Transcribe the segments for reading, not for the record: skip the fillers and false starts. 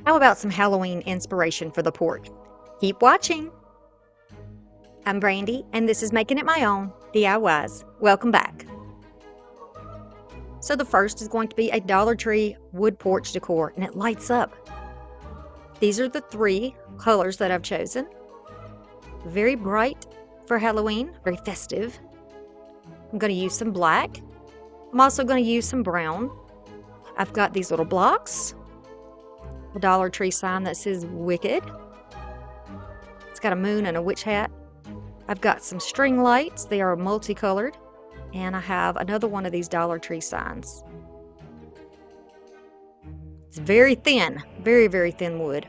How about some Halloween inspiration for the porch? Keep watching. I'm Brandy, and this is Making It My Own DIYs. Welcome back. So the first is going to be a Dollar Tree wood porch decor, and it lights up. These are the 3 colors that I've chosen. Very bright for Halloween, very festive. I'm going to use some black. I'm also going to use some brown. I've got these little blocks. A Dollar Tree sign that says Wicked. It's got a moon and a witch hat. I've got some string lights. They are multicolored. And I have another one of these Dollar Tree signs. It's very thin, very, very thin wood.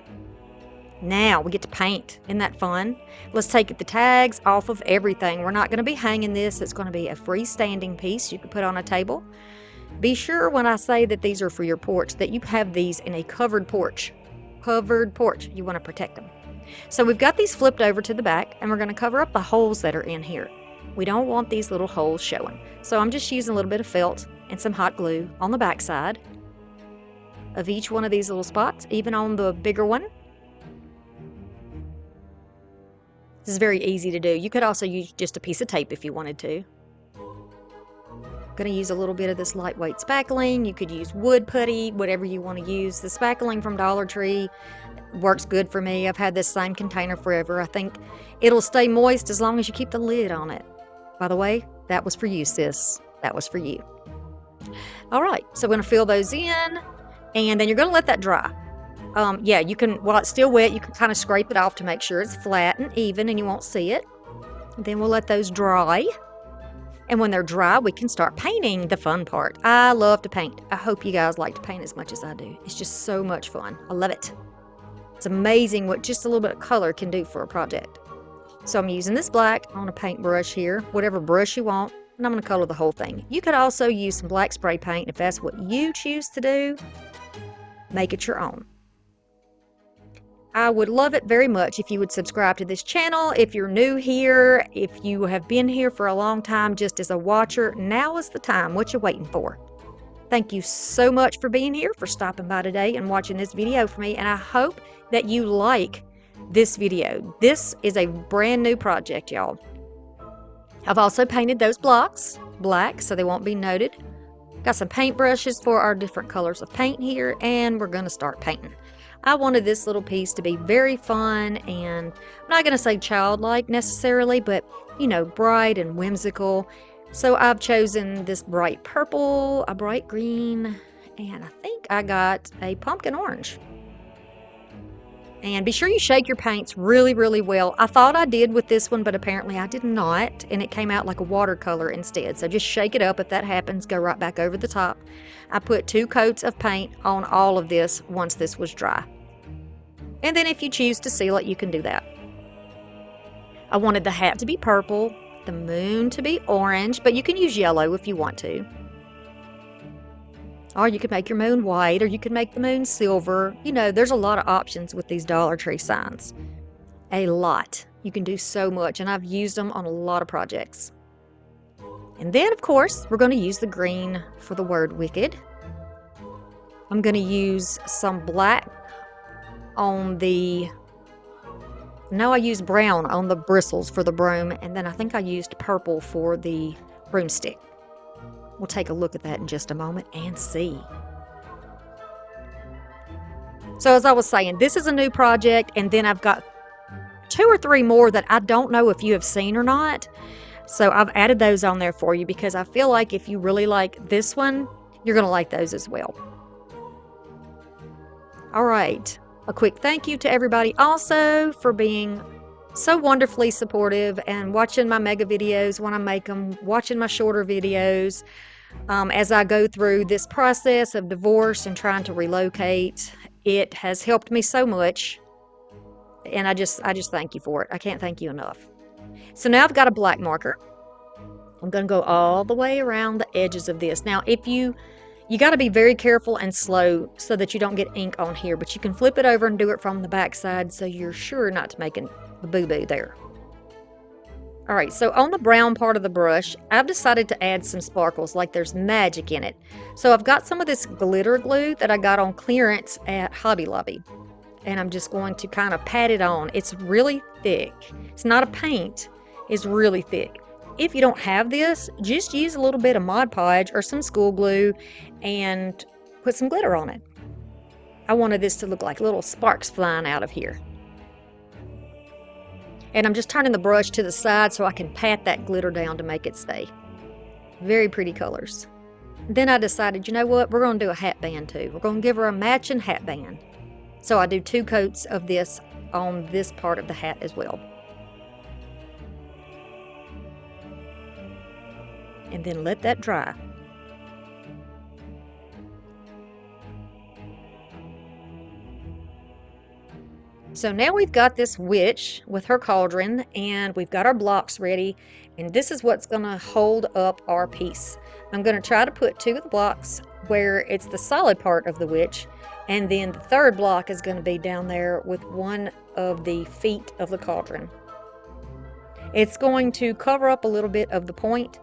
Now we get to paint. Isn't that fun? Let's take the tags off of everything. We're not going to be hanging this. It's going to be a freestanding piece you can put on a table. Be sure when I say that these are for your porch that you have these in a covered porch. Covered porch. You want to protect them. So we've got these flipped over to the back, and we're going to cover up the holes that are in here. We don't want these little holes showing. So I'm just using a little bit of felt and some hot glue on the back side of each one of these little spots, even on the bigger one. This is very easy to do. You could also use just a piece of tape if you wanted to. I'm going to use a little bit of this lightweight spackling. You could use wood putty, whatever you want to use. The spackling from Dollar Tree works good for me. I've had this same container forever. I think it'll stay moist as long as you keep the lid on it. By the way, that was for you, sis. That was for you. All right, so we're going to fill those in, and then you're going to let that dry. Yeah, you can, while it's still wet, you can kind of scrape it off to make sure it's flat and even and you won't see it. And then we'll let those dry. And when they're dry, we can start painting, the fun part. I love to paint. I hope you guys like to paint as much as I do. It's just so much fun. I love it. It's amazing what just a little bit of color can do for a project. So I'm using this black on a paintbrush here, whatever brush you want, and I'm going to color the whole thing. You could also use some black spray paint if that's what you choose to do. Make it your own. I would love it very much if you would subscribe to this channel. If you're new here, if you have been here for a long time just as a watcher, now is the time. What you waiting for? Thank you so much for being here, for stopping by today and watching this video for me, and I hope that you like this video. This is a brand new project, y'all. I've also painted those blocks black so they won't be noted. Got some paint brushes for our different colors of paint here, and we're going to start painting. I wanted this little piece to be very fun, and I'm not going to say childlike necessarily, but, you know, bright and whimsical. So I've chosen this bright purple, a bright green, and I think I got a pumpkin orange. And be sure you shake your paints really, really well. I thought I did with this one, but apparently I did not, and it came out like a watercolor instead. So just shake it up. If that happens, go right back over the top. I put 2 coats of paint on all of this once this was dry. And then if you choose to seal it, you can do that. I wanted the hat to be purple, the moon to be orange, but you can use yellow if you want to. Or you could make your moon white, or you could make the moon silver. You know, there's a lot of options with these Dollar Tree signs. A lot. You can do so much, and I've used them on a lot of projects. And then, of course, we're going to use the green for the word wicked. I'm going to use some black on the... No, I used brown on the bristles for the broom, and then I think I used purple for the broomstick. We'll take a look at that in just a moment and see. So as I was saying, this is a new project, and then I've got 2 or 3 more that I don't know if you have seen or not. So I've added those on there for you because I feel like if you really like this one, you're going to like those as well. All right. A quick thank you to everybody also for being so wonderfully supportive and watching my mega videos when I make them, watching my shorter videos as I go through this process of divorce and trying to relocate. It has helped me so much, and I just thank you for it. I can't thank you enough. So now I've got a black marker. I'm going to go all the way around the edges of this. Now, if you got to be very careful and slow so that you don't get ink on here, but you can flip it over and do it from the back side so you're sure not to make a boo-boo there. All right, so on the brown part of the brush, I've decided to add some sparkles like there's magic in it. So I've got some of this glitter glue that I got on clearance at Hobby Lobby. And I'm just going to kind of pat it on. It's really thick. It's not a paint. It's really thick. If you don't have this, just use a little bit of Mod Podge or some school glue and put some glitter on it. I wanted this to look like little sparks flying out of here. And I'm just turning the brush to the side so I can pat that glitter down to make it stay. Very pretty colors. Then I decided, you know what? We're going to do a hat band too. We're going to give her a matching hat band. So I do 2 coats of this on this part of the hat as well. And then let that dry. So now we've got this witch with her cauldron, and we've got our blocks ready, and this is what's going to hold up our piece. I'm going to try to put 2 of the blocks where it's the solid part of the witch, and then the 3rd block is going to be down there with one of the feet of the cauldron. It's going to cover up a little bit of the point,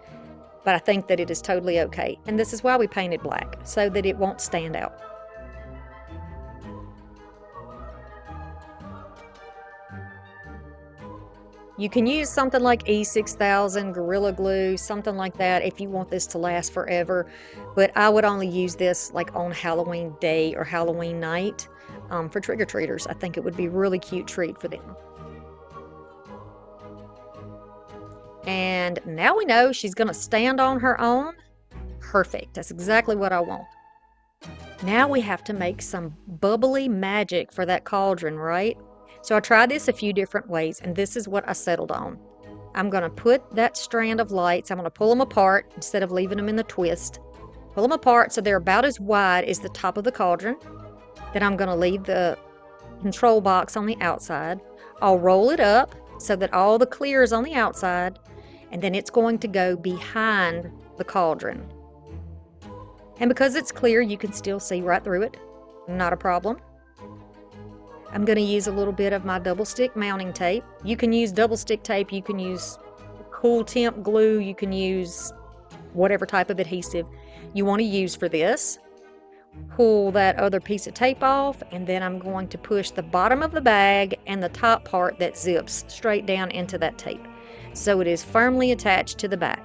but I think that it is totally okay. And this is why we painted black, so that it won't stand out. You can use something like E6000, Gorilla Glue, something like that if you want this to last forever. But I would only use this like on Halloween day or Halloween night for trick-or-treaters. I think it would be a really cute treat for them. And now we know she's going to stand on her own. Perfect. That's exactly what I want. Now we have to make some bubbly magic for that cauldron, right? So I tried this a few different ways, and this is what I settled on. I'm going to put that strand of lights, I'm going to pull them apart instead of leaving them in the twist. Pull them apart so they're about as wide as the top of the cauldron. Then I'm going to leave the control box on the outside. I'll roll it up so that all the clear is on the outside, and then it's going to go behind the cauldron. And because it's clear, you can still see right through it. Not a problem. I'm going to use a little bit of my double stick mounting tape. You can use double stick tape, you can use cool temp glue, you can use whatever type of adhesive you want to use for this. Pull that other piece of tape off, and then I'm going to push the bottom of the bag and the top part that zips straight down into that tape, so it is firmly attached to the back.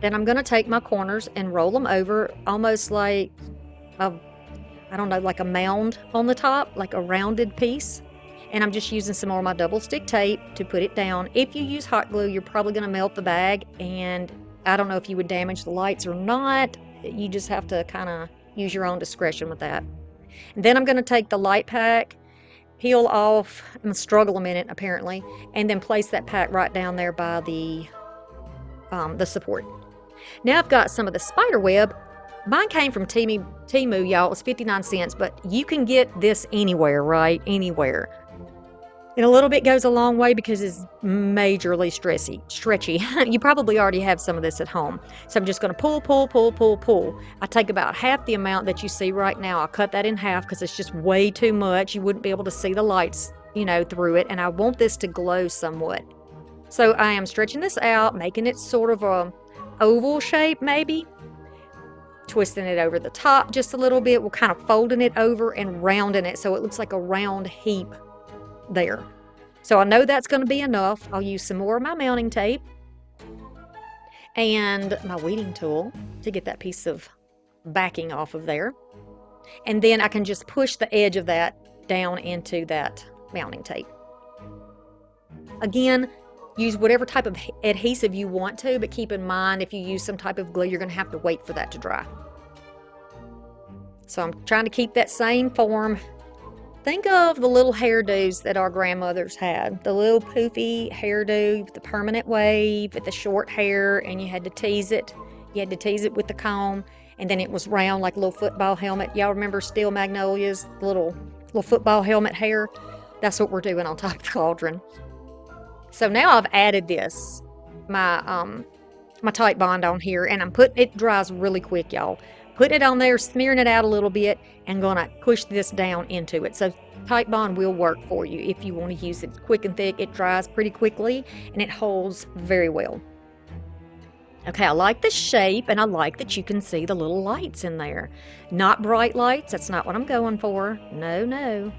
Then I'm going to take my corners and roll them over almost like I don't know, like a mound on the top, like a rounded piece. And I'm just using some more of my double stick tape to put it down. If you use hot glue, you're probably going to melt the bag, and I don't know if you would damage the lights or not. You just have to kind of use your own discretion with that. And then I'm going to take the light pack, peel off, I'm going to struggle a minute apparently, and then place that pack right down there by the support. Now I've got some of the spider web. Mine came from Temu, y'all. It was 59 cents, but you can get this anywhere, right? Anywhere. And a little bit goes a long way because it's majorly stretchy. You probably already have some of this at home. So I'm just going to pull. I take about half the amount that you see right now. I'll cut that in half because it's just way too much. You wouldn't be able to see the lights, through it. And I want this to glow somewhat. So I am stretching this out, making it sort of a oval shape maybe. Twisting it over the top just a little bit. We're kind of folding it over and rounding it so it looks like a round heap there. So I know that's going to be enough. I'll use some more of my mounting tape and my weeding tool to get that piece of backing off of there. And then I can just push the edge of that down into that mounting tape. Again, use whatever type of adhesive you want to, but keep in mind if you use some type of glue, you're going to have to wait for that to dry. So I'm trying to keep that same form. Think of the little hairdos that our grandmothers had. The little poofy hairdo with the permanent wave with the short hair, and you had to tease it. You had to tease it with the comb, and then it was round like a little football helmet. Y'all remember Steel Magnolias, the little football helmet hair? That's what we're doing on top of the cauldron. So now I've added this, my Tite Bond on here, and it dries really quick, y'all. Putting it on there, smearing it out a little bit, and gonna push this down into it. So Tite Bond will work for you if you want to use it quick and thick. It dries pretty quickly, and it holds very well. Okay, I like the shape, and I like that you can see the little lights in there. Not bright lights, that's not what I'm going for. No, no.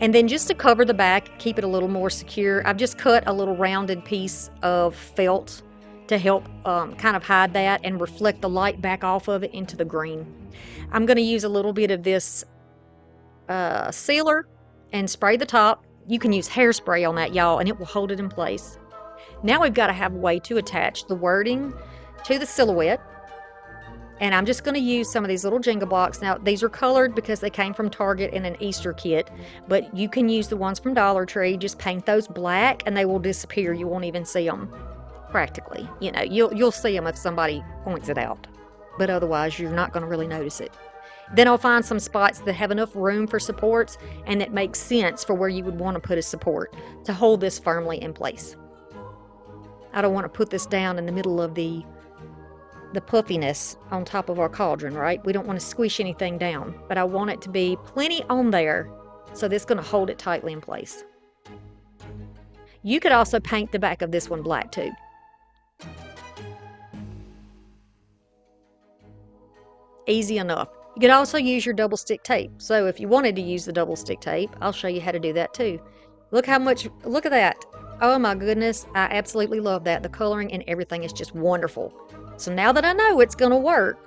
And then just to cover the back, keep it a little more secure, I've just cut a little rounded piece of felt to help kind of hide that and reflect the light back off of it into the green. I'm going to use a little bit of this sealer and spray the top. You can use hairspray on that, y'all, and it will hold it in place. Now we've got to have a way to attach the wording to the silhouette. And I'm just going to use some of these little Jenga blocks. Now, these are colored because they came from Target in an Easter kit, but you can use the ones from Dollar Tree. Just paint those black and they will disappear. You won't even see them, practically. You know, you'll see them if somebody points it out, but otherwise you're not going to really notice it. Then I'll find some spots that have enough room for supports and that makes sense for where you would want to put a support to hold this firmly in place. I don't want to put this down in the middle of the puffiness on top of our cauldron, right? We don't want to squish anything down, but I want it to be plenty on there, so this is going to hold it tightly in place. You could also paint the back of this one black too. Easy enough. You could also use your double stick tape. So if you wanted to use the double stick tape, I'll show you how to do that too. Look at that. Oh my goodness, I absolutely love that. The coloring and everything is just wonderful. So now that I know it's going to work,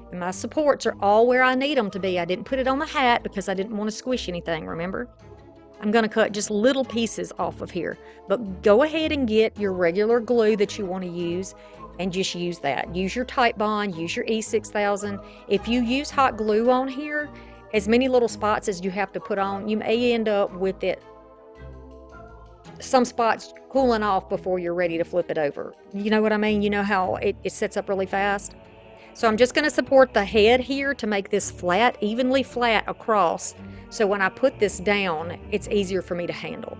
and my supports are all where I need them to be, I didn't put it on the hat because I didn't want to squish anything, remember? I'm going to cut just little pieces off of here. But go ahead and get your regular glue that you want to use and just use that. Use your Type Bond, use your E6000. If you use hot glue on here, as many little spots as you have to put on, you may end up with it some spots cooling off before you're ready to flip it over. You know what I mean? You know how it sets up really fast? So I'm just going to support the head here to make this flat, evenly flat across. So when I put this down, it's easier for me to handle.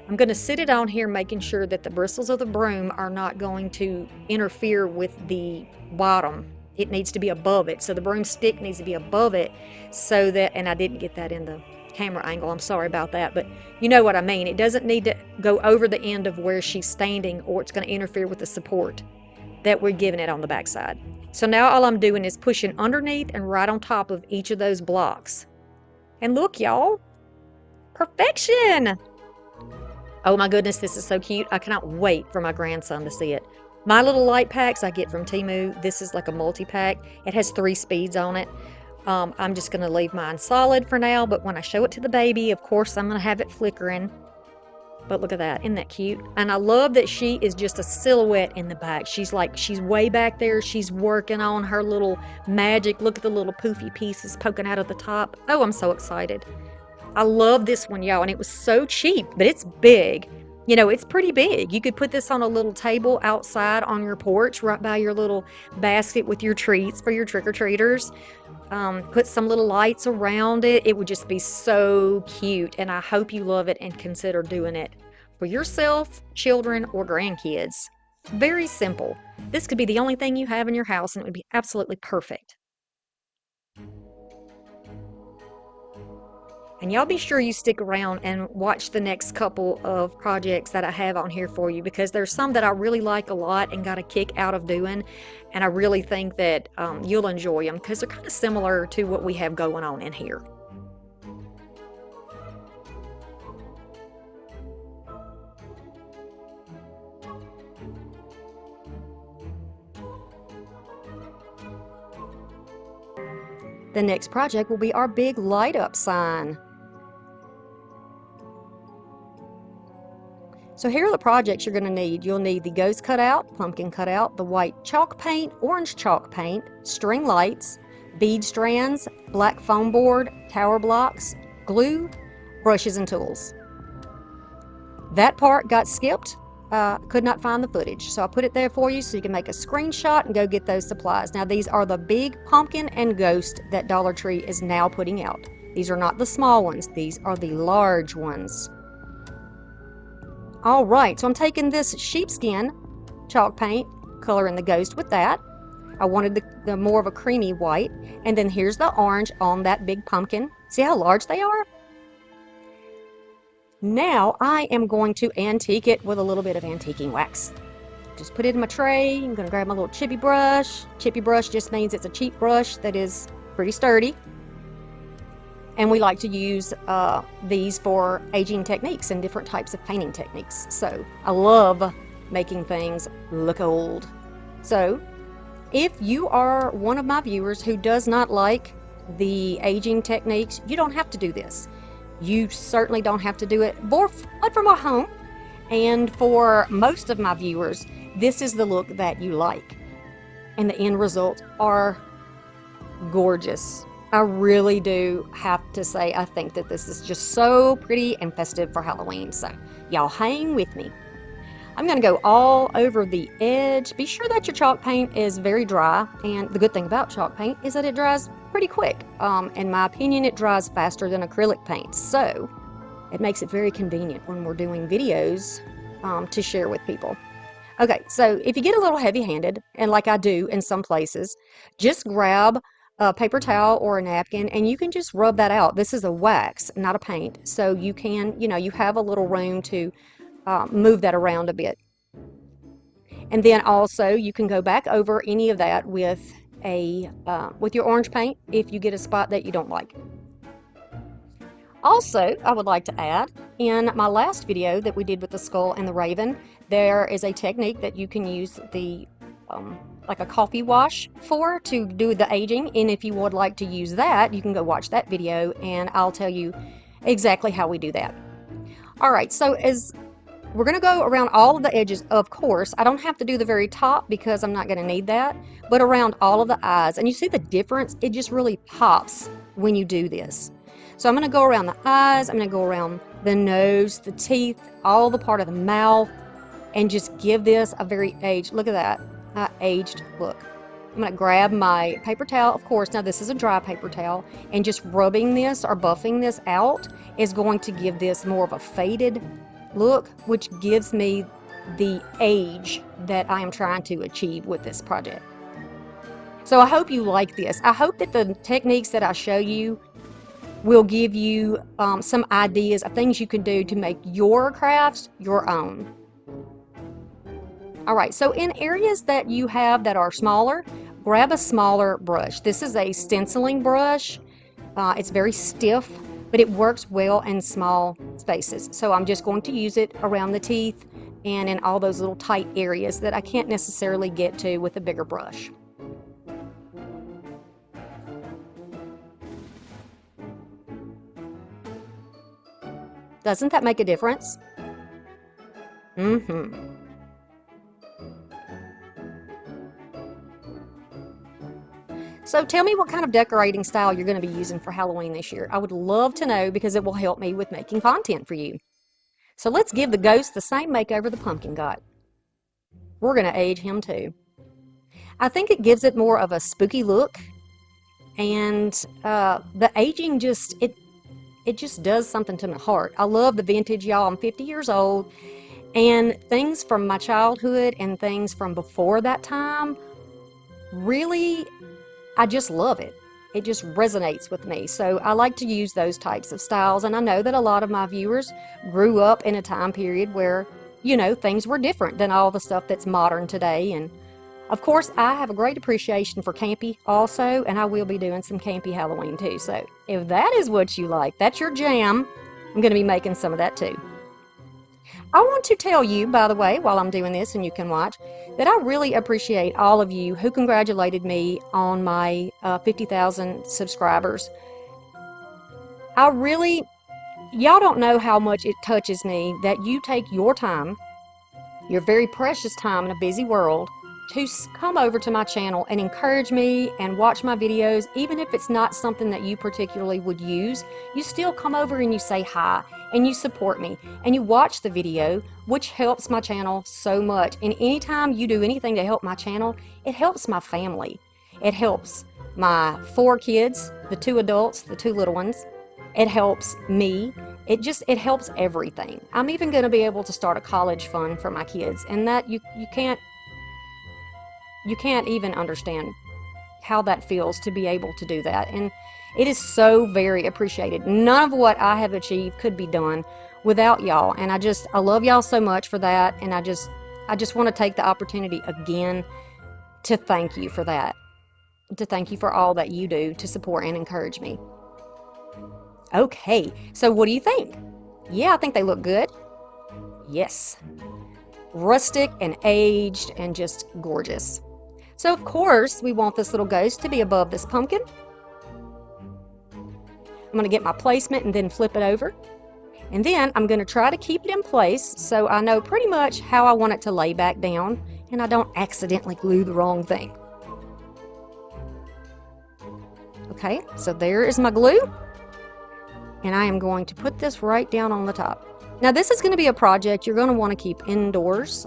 I'm going to sit it on here, making sure that the bristles of the broom are not going to interfere with the bottom. It needs to be above it. So the broomstick needs to be above it so that, and I didn't get that in the camera angle, I'm sorry about that, but you know what I mean. It doesn't need to go over the end of where she's standing or it's going to interfere with the support that we're giving it on the backside. So now all I'm doing is pushing underneath and right on top of each of those blocks. And look, y'all, perfection. Oh my goodness, this is so cute. I cannot wait for my grandson to see it. My little light packs I get from Temu. This is like a multi-pack. It has 3 speeds on it. I'm just going to leave mine solid for now, but when I show it to the baby, of course, I'm going to have it flickering. But look at that. Isn't that cute? And I love that she is just a silhouette in the back. She's way back there. She's working on her little magic. Look at the little poofy pieces poking out of the top. Oh, I'm so excited. I love this one, y'all, and it was so cheap, but it's big. You know, it's pretty big. You could put this on a little table outside on your porch, right by your little basket with your treats for your trick-or-treaters. Put some little lights around it. It would just be so cute, and I hope you love it and consider doing it for yourself, children, or grandkids. Very simple. This could be the only thing you have in your house, and it would be absolutely perfect. And y'all be sure you stick around and watch the next couple of projects that I have on here for you, because there's some that I really like a lot and got a kick out of doing, and I really think that you'll enjoy them because they're kind of similar to what we have going on in here. The next project will be our big light up sign. So here are the projects you're going to need. You'll need the ghost cutout, pumpkin cutout, the white chalk paint, orange chalk paint, string lights, bead strands, black foam board, tower blocks, glue, brushes, and tools. That part got skipped. Could not find the footage, so I put it there for you so you can make a screenshot and go get those supplies. Now these are the big pumpkin and ghost that Dollar Tree is now putting out. These are not the small ones, these are the large ones. All right, so I'm taking this sheepskin chalk paint, coloring the ghost with that. I wanted the more of a creamy white, and then here's the orange on that big pumpkin. See how large they are? Now I am going to antique it with a little bit of antiquing wax. just put it in my tray. I'm going to grab my little chippy brush. Chippy brush just means it's a cheap brush that is pretty sturdy. And we like to use these for aging techniques and different types of painting techniques. So I love making things look old. So if you are one of my viewers who does not like the aging techniques, you don't have to do this. You certainly don't have to do it, but for my home and for most of my viewers, this is the look that you like. And the end results are gorgeous. I really do have to say, I think that this is just so pretty and festive for Halloween. So y'all hang with me. I'm going to go all over the edge. Be sure that your chalk paint is very dry. And the good thing about chalk paint is that it dries pretty quick. In my opinion, it dries faster than acrylic paint. So it makes it very convenient when we're doing videos to share with people. Okay, so if you get a little heavy-handed, and like I do in some places, just grab a paper towel or a napkin and you can just rub that out. This is a wax, not a paint. So you can, you have a little room to move that around a bit. And then also you can go back over any of that with with your orange paint if you get a spot that you don't like. Also, I would like to add, in my last video that we did with the skull and the raven, there is a technique that you can use the like a coffee wash to do the aging, and if you would like to use that, you can go watch that video and I'll tell you exactly how we do that. Alright, so as we're going to go around all of the edges, of course. I don't have to do the very top because I'm not going to need that, but around all of the eyes. And you see the difference? It just really pops when you do this. So I'm going to go around the eyes, I'm going to go around the nose, the teeth, all the part of the mouth, and just give this a very aged, look at that, aged look. I'm going to grab my paper towel, of course, now this is a dry paper towel, and just rubbing this or buffing this out is going to give this more of a faded look, which gives me the age that I am trying to achieve with this project. So I hope you like this. I hope that the techniques that I show you will give you some ideas of things you can do to make your crafts your own. Alright, so in areas that you have that are smaller, grab a smaller brush. This is a stenciling brush. It's very stiff, but it works well in small spaces. So I'm just going to use it around the teeth and in all those little tight areas that I can't necessarily get to with a bigger brush. Doesn't that make a difference? So tell me what kind of decorating style you're going to be using for Halloween this year. I would love to know because it will help me with making content for you. So let's give the ghost the same makeover the pumpkin got. We're going to age him too. I think it gives it more of a spooky look, and the aging just, it just does something to my heart. I love the vintage, y'all. I'm 50 years old, and things from my childhood and things from before that time really, I just love it. It just resonates with me. So I like to use those types of styles. And I know that a lot of my viewers grew up in a time period where, things were different than all the stuff that's modern today. And of course, I have a great appreciation for campy also. And I will be doing some campy Halloween too. So if that is what you like, that's your jam, I'm going to be making some of that too. I want to tell you, by the way, while I'm doing this and you can watch, that I really appreciate all of you who congratulated me on my 50,000 subscribers. Y'all don't know how much it touches me that you take your time, your very precious time in a busy world, to come over to my channel and encourage me and watch my videos. Even if it's not something that you particularly would use, you still come over and you say hi and you support me and you watch the video, which helps my channel so much. And anytime you do anything to help my channel, it helps my family. It helps my 4 kids, the 2 adults, the 2 little ones. It helps me. It helps everything. I'm even going to be able to start a college fund for my kids, and that you can't even understand how that feels to be able to do that. And it is so very appreciated. None of what I have achieved could be done without y'all. And I love y'all so much for that. And I just want to take the opportunity again to thank you for that, to thank you for all that you do to support and encourage me. Okay, so what do you think? Yeah, I think they look good. Yes. Rustic and aged and just gorgeous. So of course, we want this little ghost to be above this pumpkin. I'm going to get my placement and then flip it over. And then I'm going to try to keep it in place so I know pretty much how I want it to lay back down and I don't accidentally glue the wrong thing. Okay, so there is my glue. And I am going to put this right down on the top. Now this is going to be a project you're going to want to keep indoors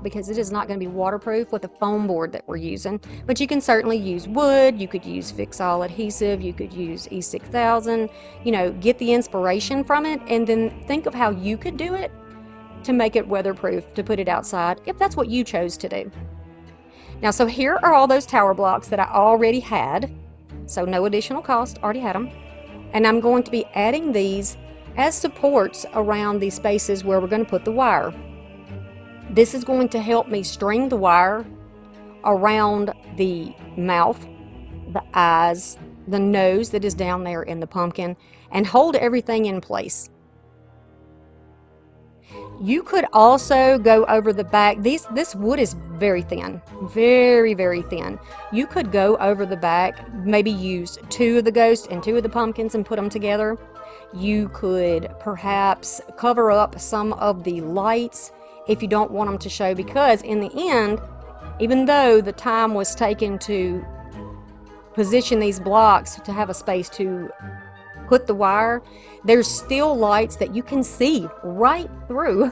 because it is not going to be waterproof with the foam board that we're using. But you can certainly use wood, you could use Fix-All adhesive, you could use E6000, you know, get the inspiration from it and then think of how you could do it to make it weatherproof, to put it outside, if that's what you chose to do. Now, so here are all those tower blocks that I already had, so no additional cost, already had them. And I'm going to be adding these as supports around the spaces where we're going to put the wire. This is going to help me string the wire around the mouth, the eyes, the nose that is down there in the pumpkin, and hold everything in place. You could also go over the back. This wood is very thin, very, very thin. You could go over the back, maybe use 2 of the ghosts and 2 of the pumpkins and put them together. You could perhaps cover up some of the lights if you don't want them to show, because in the end, even though the time was taken to position these blocks to have a space to put the wire, there's still lights that you can see right through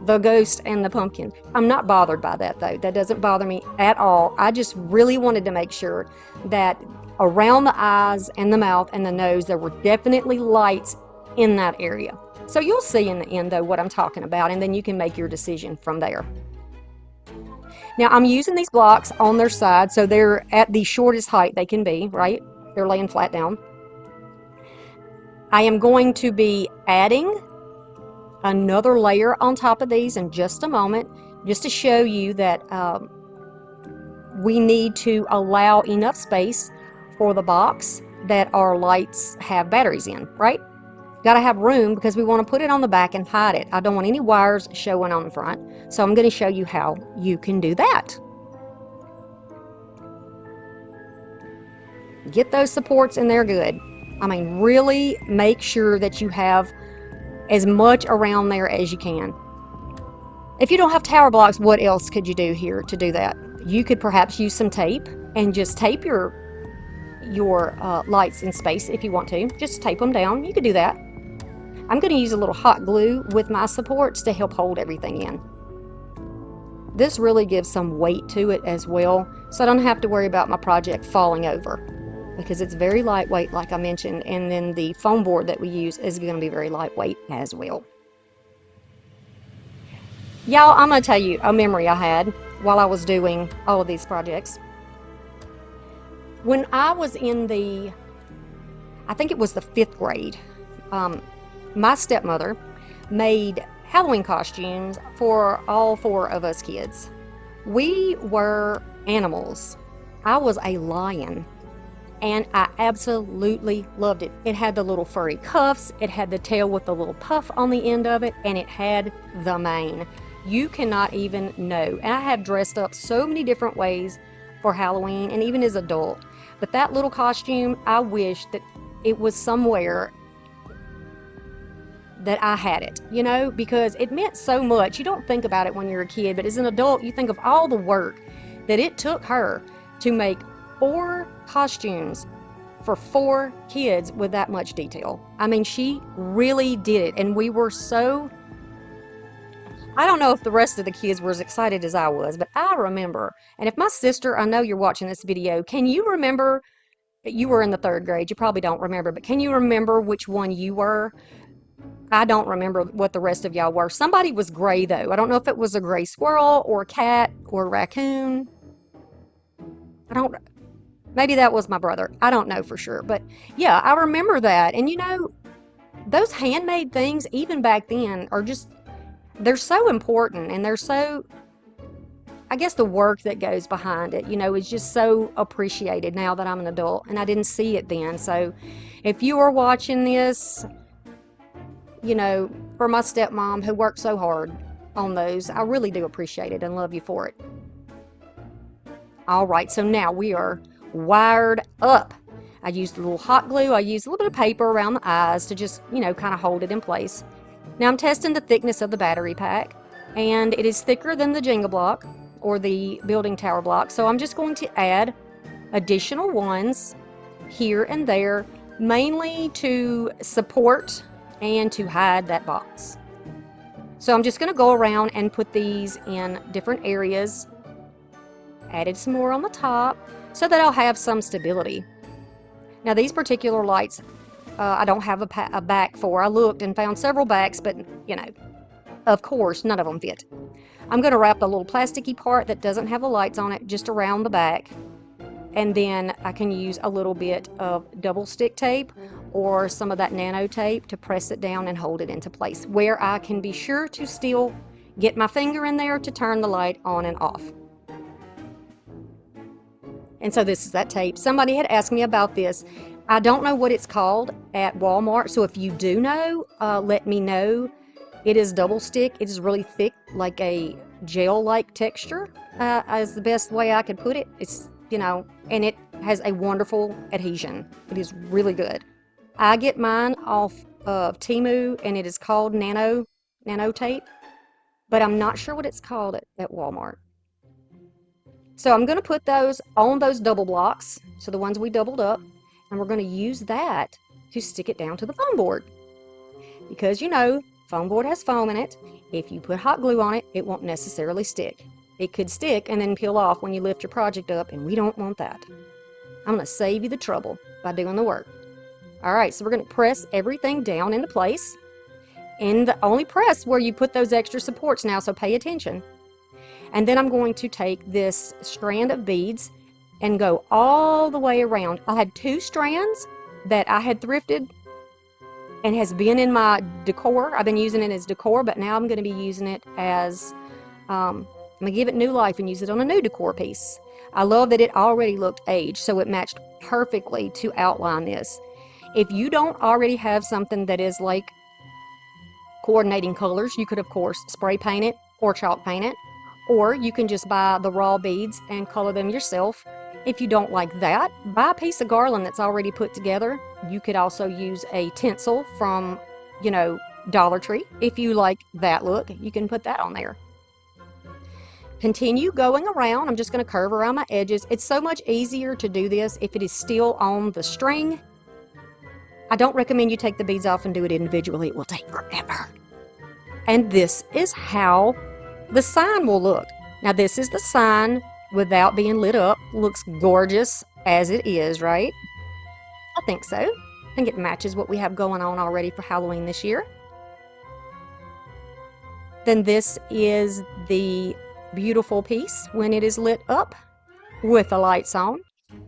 the ghost and the pumpkin. I'm not bothered by that though. That doesn't bother me at all. I just really wanted to make sure that around the eyes and the mouth and the nose, there were definitely lights in that area. So you'll see in the end though what I'm talking about, and then you can make your decision from there. Now I'm using these blocks on their side so they're at the shortest height they can be, right? They're laying flat down. I am going to be adding another layer on top of these in just a moment, just to show you that we need to allow enough space for the box that our lights have batteries in, right? Got to have room because we want to put it on the back and hide it. I don't want any wires showing on the front. So I'm going to show you how you can do that. Get those supports in there good. I mean, really make sure that you have as much around there as you can. If you don't have tower blocks, what else could you do here to do that? You could perhaps use some tape and just tape your lights in space if you want to. Just tape them down. You could do that. I'm going to use a little hot glue with my supports to help hold everything in. This really gives some weight to it as well, so I don't have to worry about my project falling over, because it's very lightweight like I mentioned, and then the foam board that we use is going to be very lightweight as well. Y'all, I'm going to tell you a memory I had while I was doing all of these projects. When I was in I think it was the 5th grade, my stepmother made Halloween costumes for all 4 of us kids. We were animals. I was a lion, and I absolutely loved it. It had the little furry cuffs, it had the tail with the little puff on the end of it, and it had the mane. You cannot even know. And I have dressed up so many different ways for Halloween and even as an adult. But that little costume, I wish that it was somewhere that I had it, you know, because it meant so much. You don't think about it when you're a kid, but as an adult, you think of all the work that it took her to make 4 costumes for 4 kids with that much detail. I mean, she really did it, and we were so, I don't know if the rest of the kids were as excited as I was, but I remember, and if my sister, I know you're watching this video, can you remember, you were in the 3rd grade, you probably don't remember, but can you remember which one you were? I don't remember what the rest of y'all were. Somebody was gray though. I don't know if it was a gray squirrel or a cat or a raccoon. Maybe that was my brother. I don't know for sure. But yeah, I remember that. And you know, those handmade things, even back then, are just, they're so important, and they're so, I guess the work that goes behind it, you know, is just so appreciated now that I'm an adult, and I didn't see it then. So if you are watching this, you know, for my stepmom who worked so hard on those, I really do appreciate it and love you for it. All right, so now we are wired up. I used a little hot glue. I used a little bit of paper around the eyes to just, you know, kind of hold it in place. Now I'm testing the thickness of the battery pack, and it is thicker than the Jenga block or the building tower block. So I'm just going to add additional ones here and there, mainly to support and to hide that box. So I'm just going to go around and put these in different areas. Added some more on the top so that I'll have some stability. Now these particular lights, I don't have a back for. I looked and found several backs, but you know, of course, none of them fit. I'm going to wrap the little plasticky part that doesn't have the lights on it just around the back. And then I can use a little bit of double stick tape or some of that nano tape to press it down and hold it into place, where I can be sure to still get my finger in there to turn the light on and off. And so this is that tape. Somebody had asked me about this. I don't know what it's called at Walmart, so if you do know, let me know. It is double stick. It is really thick, like a gel-like texture, is the best way I could put it. It's, you know, and it has a wonderful adhesion. It is really good. I get mine off of Temu, and it is called nano tape, but I'm not sure what it's called at Walmart. So I'm going to put those on those double blocks, so the ones we doubled up, and we're going to use that to stick it down to the foam board. Because, you know, foam board has foam in it. If you put hot glue on it, it won't necessarily stick. It could stick and then peel off when you lift your project up, and we don't want that. I'm going to save you the trouble by doing the work. All right, so we're going to press everything down into place. And only press where you put those extra supports now, so pay attention. And then I'm going to take this strand of beads and go all the way around. I had 2 strands that I had thrifted and has been in my decor. I've been using it as decor, but now I'm going to be using it as, I'm going to give it new life and use it on a new decor piece. I love that it already looked aged, so it matched perfectly to outline this. If you don't already have something that is like coordinating colors, you could of course spray paint it or chalk paint it, or you can just buy the raw beads and color them yourself. If you don't like that, buy a piece of garland that's already put together. You could also use a tinsel from, you know, Dollar Tree. If you like that look, you can put that on there. Continue going around. I'm just going to curve around my edges. It's so much easier to do this if it is still on the string. I don't recommend you take the beads off and do it individually. It will take forever. And this is how the sign will look. Now this is the sign without being lit up. Looks gorgeous as it is, right? I think so. I think it matches what we have going on already for Halloween this year. Then this is the beautiful piece when it is lit up with the lights on.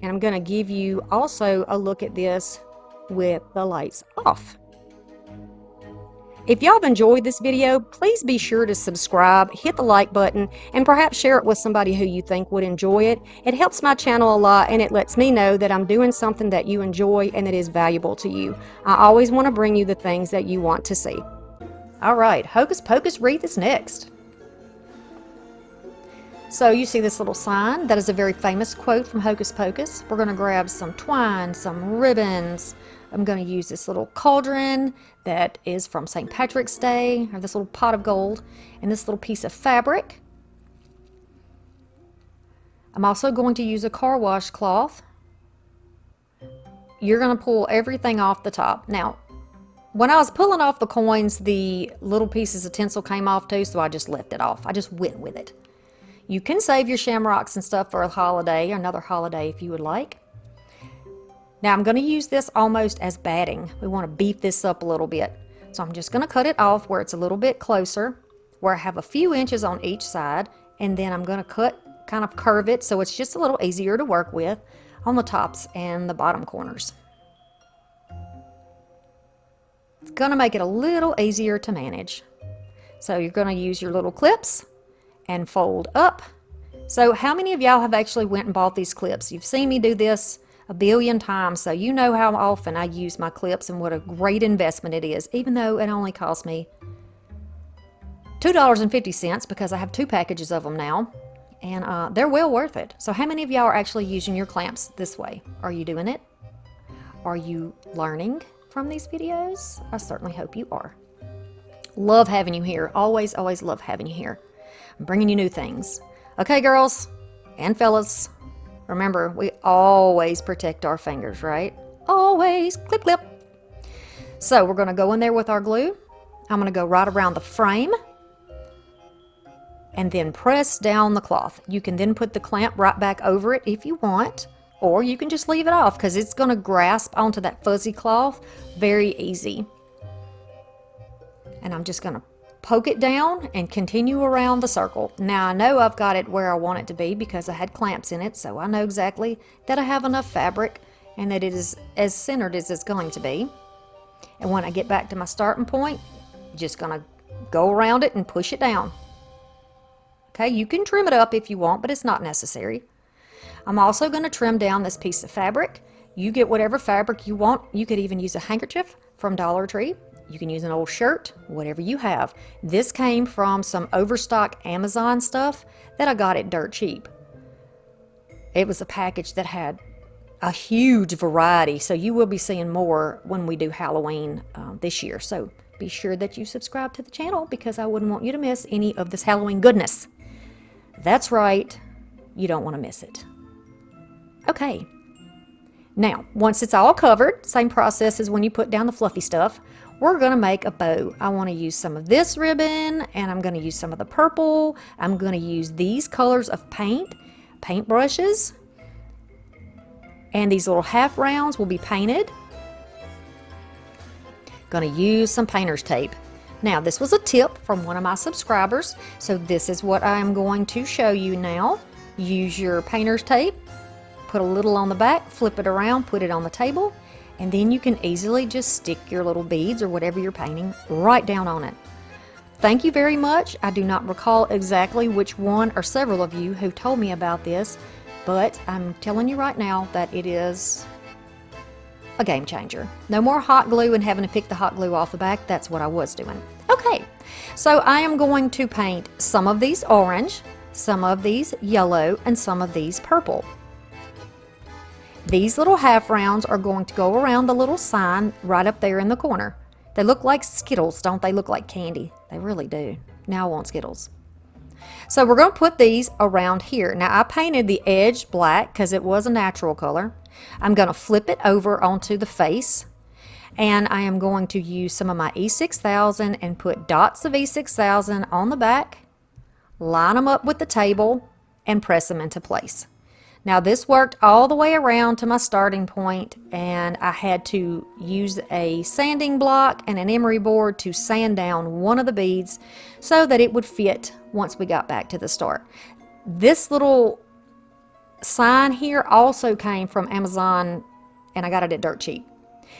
And I'm going to give you also a look at this with the lights off. If y'all have enjoyed this video, please be sure to subscribe, hit the like button, and perhaps share it with somebody who you think would enjoy it. It helps my channel a lot, and it lets me know that I'm doing something that you enjoy and that is valuable to you. I always want to bring you the things that you want to see. All right, Hocus Pocus wreath is next. So you see this little sign. That is a very famous quote from Hocus Pocus. We're going to grab some twine, some ribbons. I'm going to use this little cauldron that is from St. Patrick's Day, or this little pot of gold, and this little piece of fabric. I'm also going to use a car wash cloth. You're going to pull everything off the top. Now, when I was pulling off the coins, the little pieces of tinsel came off too, so I just left it off. I just went with it. You can save your shamrocks and stuff for a holiday, another holiday if you would like. Now I'm going to use this almost as batting. We want to beef this up a little bit. So I'm just going to cut it off where it's a little bit closer, where I have a few inches on each side, and then I'm going to kind of curve it so it's just a little easier to work with on the tops and the bottom corners. It's going to make it a little easier to manage. So you're going to use your little clips and fold up. So how many of y'all have actually went and bought these clips? You've seen me do this a billion times, so you know how often I use my clips and what a great investment it is, even though it only cost me $2.50 because I have 2 packages of them now, and they're well worth it. So how many of y'all are actually using your clamps this way? Are you doing it? Are you learning from these videos? I certainly hope you are. Love having you here. Always, always love having you here. I'm bringing you new things. Okay, girls and fellas, remember, we always protect our fingers, right? Always. Clip, clip. So we're going to go in there with our glue. I'm going to go right around the frame and then press down the cloth. You can then put the clamp right back over it if you want, or you can just leave it off because it's going to grasp onto that fuzzy cloth very easy. And I'm just going to poke it down and continue around the circle. Now I know I've got it where I want it to be because I had clamps in it, so I know exactly that I have enough fabric and that it is as centered as it's going to be. And when I get back to my starting point, just going to go around it and push it down. Okay, you can trim it up if you want, but it's not necessary. I'm also going to trim down this piece of fabric. You get whatever fabric you want. You could even use a handkerchief from Dollar Tree. You can use an old shirt, whatever you have. This came from some overstock Amazon stuff that I got it dirt cheap. It was a package that had a huge variety, so you will be seeing more when we do Halloween this year. So be sure that you subscribe to the channel because I wouldn't want you to miss any of this Halloween goodness. That's right, you don't want to miss it. Okay, now once it's all covered, same process as when you put down the fluffy stuff, we're going to make a bow. I want to use some of this ribbon, and I'm going to use some of the purple. I'm going to use these colors of paint brushes, and these little half rounds will be painted. Going to use some painter's tape. Now this was a tip from one of my subscribers, so this is what I'm going to show you now. Use your painter's tape, put a little on the back, flip it around, put it on the table, and then you can easily just stick your little beads or whatever you're painting right down on it. Thank you very much. I do not recall exactly which one or several of you who told me about this, but I'm telling you right now that it is a game changer. No more hot glue and having to pick the hot glue off the back. That's what I was doing. Okay, so I am going to paint some of these orange, some of these yellow, and some of these purple. These little half rounds are going to go around the little sign right up there in the corner. They look like Skittles, don't they? Look like candy. They really do. Now I want Skittles. So we're going to put these around here. Now I painted the edge black because it was a natural color. I'm going to flip it over onto the face, and I am going to use some of my E6000 and put dots of E6000 on the back, line them up with the table, and press them into place. Now this worked all the way around to my starting point, and I had to use a sanding block and an emery board to sand down one of the beads so that it would fit once we got back to the start. This little sign here also came from Amazon, and I got it at dirt cheap.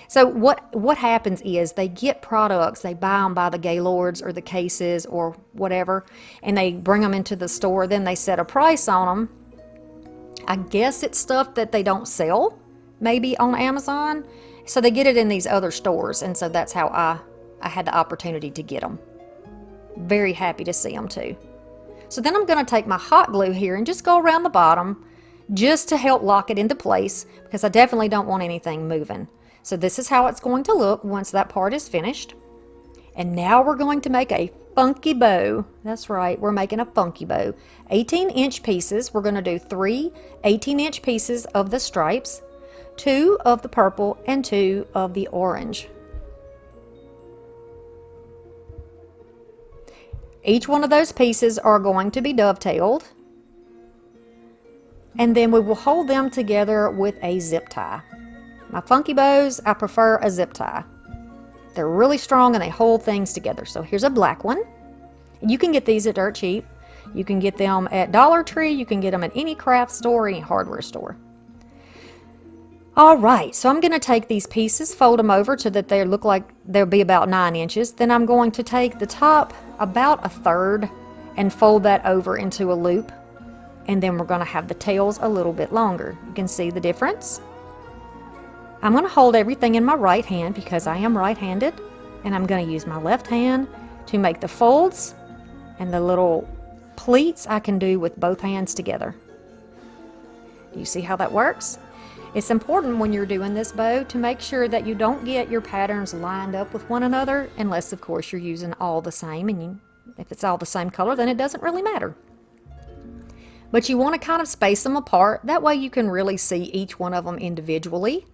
So what happens is they get products, they buy them by the Gaylords or the Cases or whatever, and they bring them into the store, then they set a price on them. I guess it's stuff that they don't sell, maybe on Amazon. So they get it in these other stores, and so that's how I had the opportunity to get them. Very happy to see them too. So then I'm going to take my hot glue here and just go around the bottom just to help lock it into place, because I definitely don't want anything moving. So this is how it's going to look once that part is finished. And now we're going to make a funky bow. That's right, we're making a funky bow. 18-inch pieces. We're going to do 3 18-inch pieces of the stripes, 2 of the purple, and 2 of the orange. Each one of those pieces are going to be dovetailed, and then we will hold them together with a zip tie. My funky bows, I prefer a zip tie. They're really strong and they hold things together. So here's a black one. You can get these at dirt cheap. You can get them at Dollar Tree. You can get them at any craft store, any hardware store. All right, so I'm going to take these pieces, fold them over so that they look like they'll be about 9 inches. Then I'm going to take the top about a third and fold that over into a loop. And then we're going to have the tails a little bit longer. You can see the difference. I'm going to hold everything in my right hand because I am right-handed. And I'm going to use my left hand to make the folds, and the little pleats I can do with both hands together. Do you see how that works? It's important when you're doing this bow to make sure that you don't get your patterns lined up with one another, unless of course you're using all the same, and if it's all the same color, then it doesn't really matter. But you want to kind of space them apart, that way you can really see each one of them individually,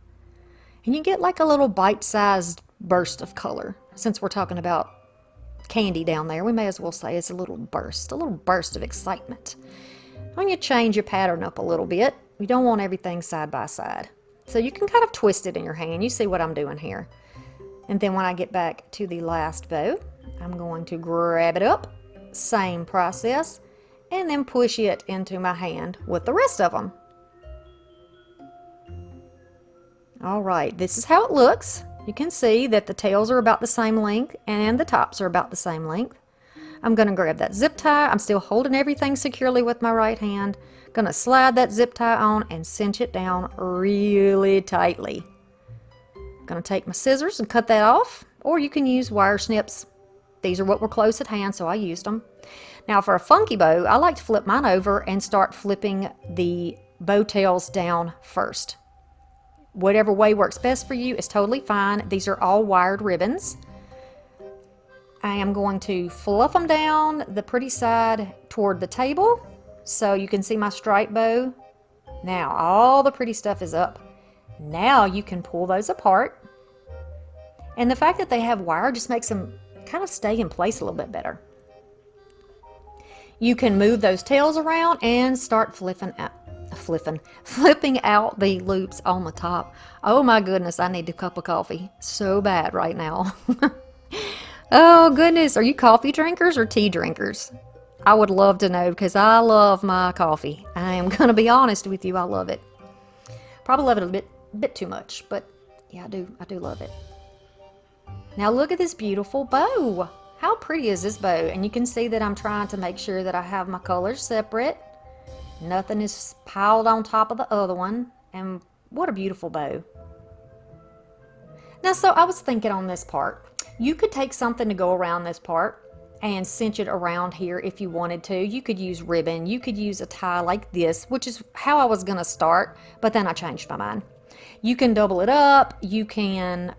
and you get like a little bite-sized burst of color. Since we're talking about candy down there, we may as well say it's a little burst of excitement. When you change your pattern up a little bit, you don't want everything side by side. So you can kind of twist it in your hand. You see what I'm doing here. And then when I get back to the last bow, I'm going to grab it up, same process, and then push it into my hand with the rest of them. All right, this is how it looks. You can see that the tails are about the same length and the tops are about the same length. I'm going to grab that zip tie. I'm still holding everything securely with my right hand. Going to slide that zip tie on and cinch it down really tightly. Going to take my scissors and cut that off, or you can use wire snips. These are what were close at hand, so I used them. Now for a funky bow, I like to flip mine over and start flipping the bow tails down first. Whatever way works best for you is totally fine. These are all wired ribbons. I am going to fluff them down the pretty side toward the table so you can see my stripe bow. Now all the pretty stuff is up. Now you can pull those apart. And the fact that they have wire just makes them kind of stay in place a little bit better. You can move those tails around and start flipping out the loops on the top. Oh my goodness, I need a cup of coffee so bad right now. Oh goodness, are you coffee drinkers or tea drinkers? I would love to know, because I love my coffee. I am gonna be honest with you, I love it. Probably love it a bit too much, but yeah, I do love it. Now look at this beautiful bow. How pretty is this bow? And you can see that I'm trying to make sure that I have my colors separate. Nothing is piled on top of the other one. And what a beautiful bow. Now, so I was thinking on this part, you could take something to go around this part and cinch it around here if you wanted to. You could use ribbon, you could use a tie like this, which is how I was gonna start, but then I changed my mind. You can double it up, you can